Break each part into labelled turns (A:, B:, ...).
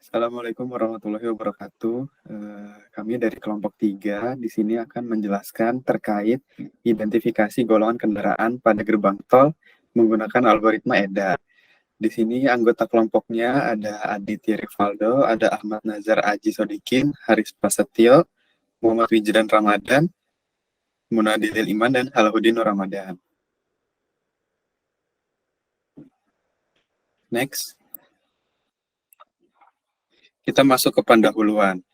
A: Assalamualaikum warahmatullahi wabarakatuh. Kami dari kelompok 3 di sini akan menjelaskan terkait identifikasi golongan kendaraan pada gerbang tol menggunakan algoritma EDA. Di sini anggota kelompoknya ada Aditya Rivaldo, ada Ahmad Nazar Aji Sodikin, Haris Prasetyo, Muhammad Wijdan Ramadan, Munadilil Iman, dan Halahuddin Nur Ramadan. Next, kita masuk ke pendahuluan.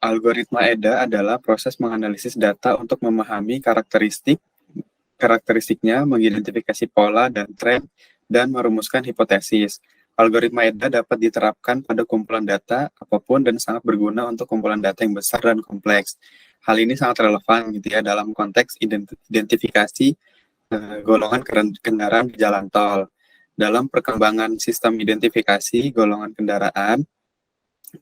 A: Algoritma EDA adalah proses menganalisis data untuk memahami karakteristiknya, mengidentifikasi pola dan tren, dan merumuskan hipotesis. Algoritma EDA dapat diterapkan pada kumpulan data apapun dan sangat berguna untuk kumpulan data yang besar dan kompleks. Hal ini sangat relevan gitu ya dalam konteks identifikasi golongan kendaraan di jalan tol. Dalam perkembangan sistem identifikasi golongan kendaraan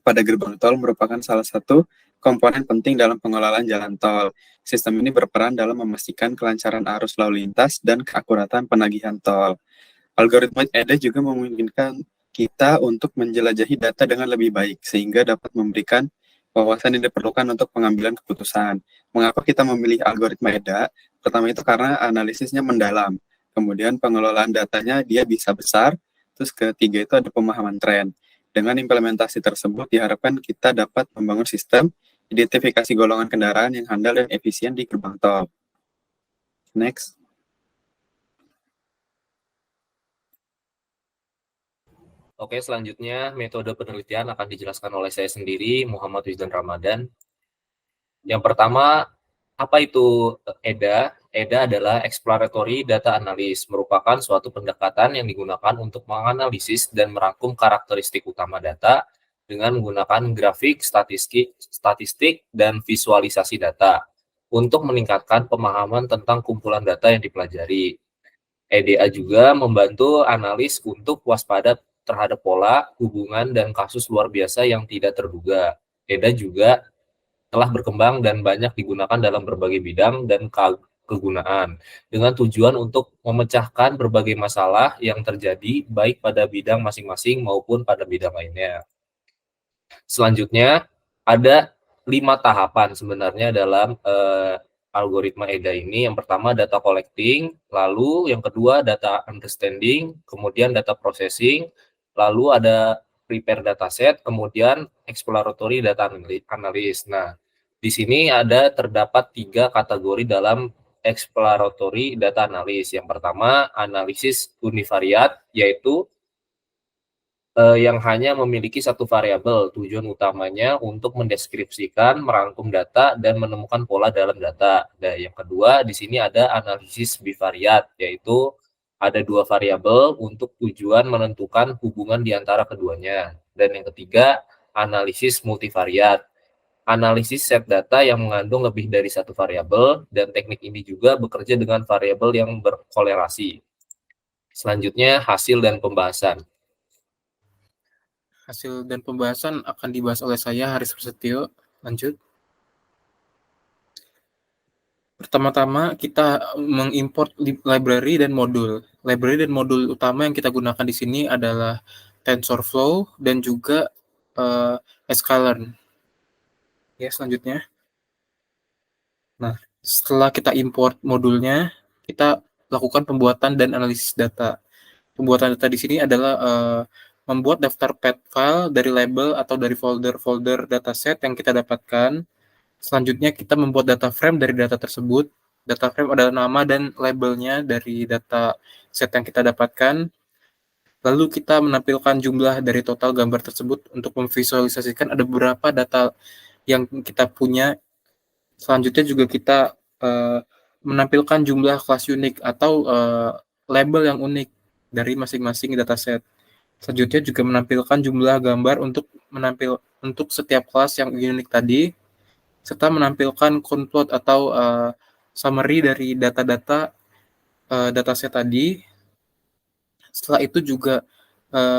A: pada gerbang tol merupakan salah satu komponen penting dalam pengelolaan jalan tol. Sistem ini berperan dalam memastikan kelancaran arus lalu lintas dan keakuratan penagihan tol. Algoritma EDA juga memungkinkan kita untuk menjelajahi data dengan lebih baik, sehingga dapat memberikan wawasan yang diperlukan untuk pengambilan keputusan. Mengapa kita memilih algoritma EDA? Pertama itu karena analisisnya mendalam, kemudian pengelolaan datanya dia bisa besar, terus ketiga itu ada pemahaman tren. Dengan implementasi tersebut diharapkan kita dapat membangun sistem identifikasi golongan kendaraan yang handal dan efisien di gerbang tol. Next.
B: Oke, selanjutnya metode penelitian akan dijelaskan oleh saya sendiri, Muhammad Wijdan Ramadan. Yang pertama, apa itu EDA? EDA adalah Exploratory Data Analysis, merupakan suatu pendekatan yang digunakan untuk menganalisis dan merangkum karakteristik utama data dengan menggunakan grafik, statistik, dan visualisasi data untuk meningkatkan pemahaman tentang kumpulan data yang dipelajari. EDA juga membantu analis untuk waspada terhadap pola, hubungan, dan kasus luar biasa yang tidak terduga. EDA juga telah berkembang dan banyak digunakan dalam berbagai bidang dan kegunaan dengan tujuan untuk memecahkan berbagai masalah yang terjadi baik pada bidang masing-masing maupun pada bidang lainnya. Selanjutnya ada 5 tahapan sebenarnya dalam algoritma EDA ini. Yang pertama data collecting, lalu yang kedua data understanding, kemudian data processing, lalu ada prepare dataset, kemudian exploratory data analysis. Nah, di sini terdapat 3 kategori dalam exploratory data analysis. Yang pertama, analisis univariat, yaitu yang hanya memiliki satu variabel. Tujuan utamanya untuk mendeskripsikan, merangkum data, dan menemukan pola dalam data. Dan yang kedua, di sini ada analisis bivariat, yaitu ada 2 variabel untuk tujuan menentukan hubungan di antara keduanya. Dan yang ketiga, analisis multivariat. Analisis set data yang mengandung lebih dari satu variabel, dan teknik ini juga bekerja dengan variabel yang berkolerasi. Selanjutnya, hasil dan pembahasan.
C: Hasil dan pembahasan akan dibahas oleh saya, Haris Prasetyo. Lanjut. Pertama-tama kita mengimport library dan modul. Library dan modul utama yang kita gunakan di sini adalah TensorFlow dan juga sklearn. Ya, selanjutnya. Nah, setelah kita import modulnya, kita lakukan pembuatan dan analisis data. Pembuatan data di sini adalah membuat daftar path file dari label atau dari folder-folder dataset yang kita dapatkan. Selanjutnya kita membuat data frame dari data tersebut. Data frame adalah nama dan labelnya dari data set yang kita dapatkan. Lalu kita menampilkan jumlah dari total gambar tersebut untuk memvisualisasikan ada berapa data yang kita punya. Selanjutnya juga kita menampilkan jumlah kelas unik atau label yang unik dari masing-masing dataset. Selanjutnya juga menampilkan jumlah gambar untuk setiap kelas yang unik tadi, serta menampilkan conplot atau summary dari data-data dataset tadi. Setelah itu juga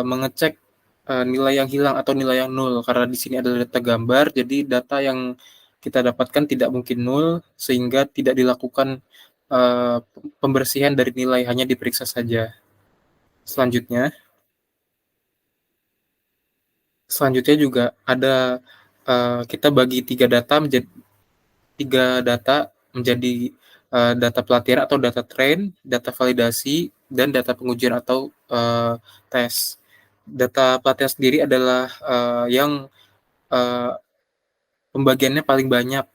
C: mengecek nilai yang hilang atau nilai yang nol, karena di sini ada data gambar, jadi data yang kita dapatkan tidak mungkin nol, sehingga tidak dilakukan pembersihan dari nilai, hanya diperiksa saja. Selanjutnya, Selanjutnya juga ada kita bagi tiga data menjadi data pelatihan atau data train, data validasi, dan data pengujian atau tes. Data pelatihan sendiri adalah yang pembagiannya paling banyak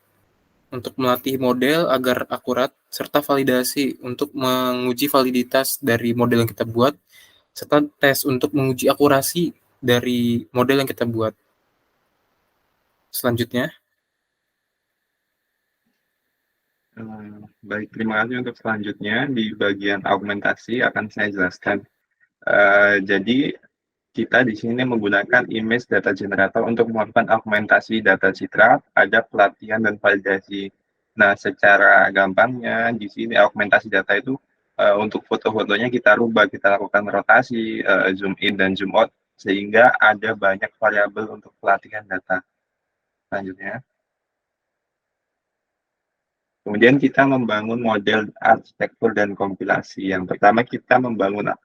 C: untuk melatih model agar akurat, serta validasi untuk menguji validitas dari model yang kita buat, serta tes untuk menguji akurasi dari model yang kita buat. Selanjutnya,
A: Baik, terima kasih untuk selanjutnya. Di bagian augmentasi akan saya jelaskan. Jadi, kita di sini menggunakan image data generator untuk melakukan augmentasi data citra, ada pelatihan dan validasi. Nah, secara gampangnya, di sini augmentasi data itu untuk foto-fotonya kita rubah, kita lakukan rotasi, zoom in dan zoom out, sehingga ada banyak variabel untuk pelatihan data. Selanjutnya. Kemudian kita membangun model arsitektur dan kompilasi. Yang pertama kita membangun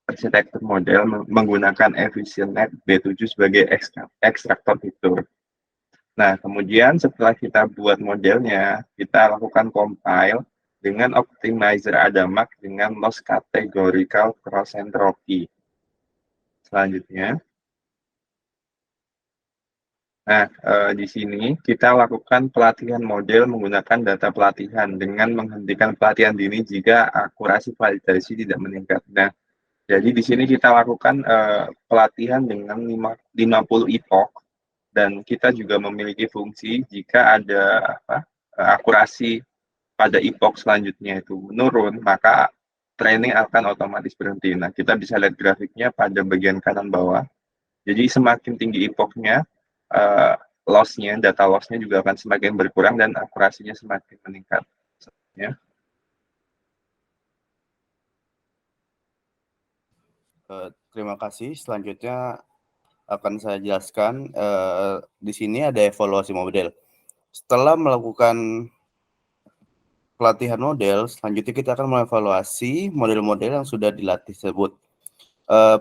A: arsitektur model menggunakan EfficientNet B7 sebagai ekstraktor fitur. Nah, kemudian setelah kita buat modelnya, kita lakukan compile dengan optimizer ADAMAC dengan loss categorical cross entropy. Selanjutnya. Nah, di sini kita lakukan pelatihan model menggunakan data pelatihan dengan menghentikan pelatihan dini jika akurasi validasi tidak meningkat. Nah, jadi di sini kita lakukan pelatihan dengan 50 epoch dan kita juga memiliki fungsi jika ada akurasi pada epoch selanjutnya itu menurun, maka training akan otomatis berhenti. Nah, kita bisa lihat grafiknya pada bagian kanan bawah. Jadi semakin tinggi epochnya, data loss-nya juga akan semakin berkurang dan akurasinya semakin meningkat. Ya.
D: Terima kasih. Selanjutnya akan saya jelaskan. Di sini ada evaluasi model. Setelah melakukan pelatihan model, selanjutnya kita akan mengevaluasi model-model yang sudah dilatih tersebut.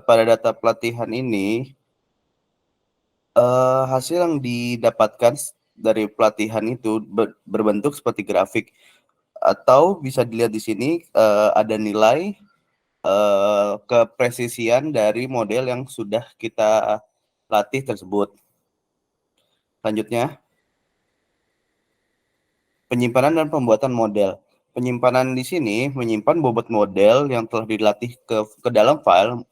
D: Pada data pelatihan ini, hasil yang didapatkan dari pelatihan itu berbentuk seperti grafik, atau bisa dilihat di sini ada nilai kepresisian dari model yang sudah kita latih tersebut. Selanjutnya, penyimpanan dan pembuatan model. Penyimpanan di sini menyimpan bobot model yang telah dilatih ke dalam file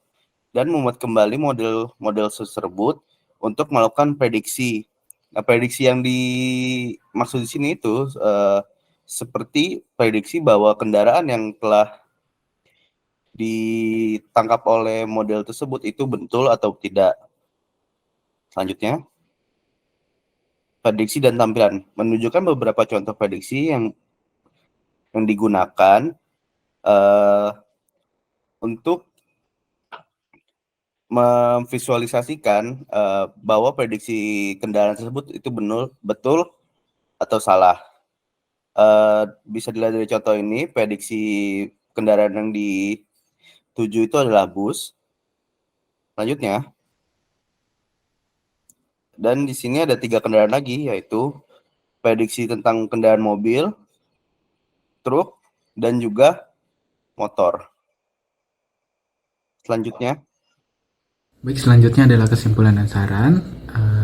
D: dan membuat kembali model tersebut untuk melakukan prediksi. Nah, prediksi yang dimaksud di sini itu seperti prediksi bahwa kendaraan yang telah ditangkap oleh model tersebut itu betul atau tidak. Selanjutnya, prediksi dan tampilan. Menunjukkan beberapa contoh prediksi yang digunakan untuk memvisualisasikan bahwa prediksi kendaraan tersebut itu betul atau salah. Bisa dilihat dari contoh ini, prediksi kendaraan yang dituju itu adalah bus. Selanjutnya, dan di sini ada 3 kendaraan lagi, yaitu prediksi tentang kendaraan mobil, truk, dan juga motor. Selanjutnya.
C: baik, selanjutnya adalah kesimpulan dan saran.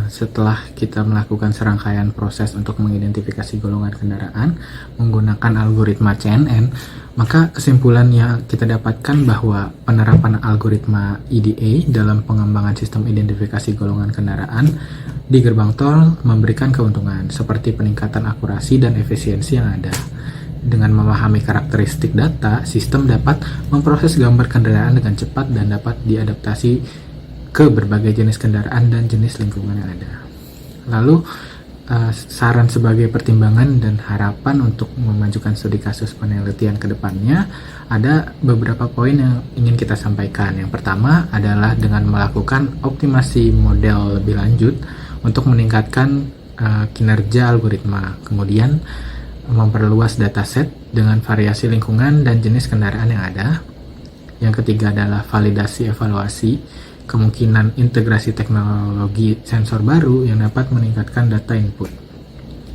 C: Setelah kita melakukan serangkaian proses untuk mengidentifikasi golongan kendaraan menggunakan algoritma CNN, maka kesimpulan yang kita dapatkan bahwa penerapan algoritma EDA dalam pengembangan sistem identifikasi golongan kendaraan di gerbang tol memberikan keuntungan seperti peningkatan akurasi dan efisiensi yang ada. Dengan memahami karakteristik data, sistem dapat memproses gambar kendaraan dengan cepat dan dapat diadaptasi ke berbagai jenis kendaraan dan jenis lingkungan yang ada. Lalu, saran sebagai pertimbangan dan harapan untuk memajukan studi kasus penelitian ke depannya, ada beberapa poin yang ingin kita sampaikan. Yang pertama adalah dengan melakukan optimasi model lebih lanjut untuk meningkatkan kinerja algoritma. Kemudian, memperluas dataset dengan variasi lingkungan dan jenis kendaraan yang ada. Yang ketiga adalah validasi evaluasi,
E: kemungkinan integrasi teknologi sensor baru yang dapat meningkatkan data input.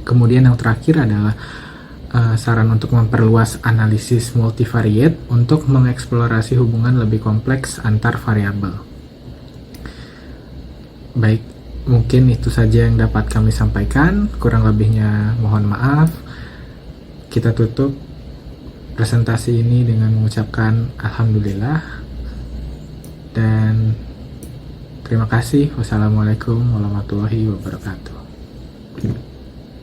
E: Kemudian yang terakhir adalah saran untuk memperluas analisis multivariate untuk mengeksplorasi hubungan lebih kompleks antar variabel. Baik, mungkin itu saja yang dapat kami sampaikan. Kurang lebihnya mohon maaf. Kita tutup presentasi ini dengan mengucapkan alhamdulillah dan terima kasih. Wassalamualaikum warahmatullahi wabarakatuh.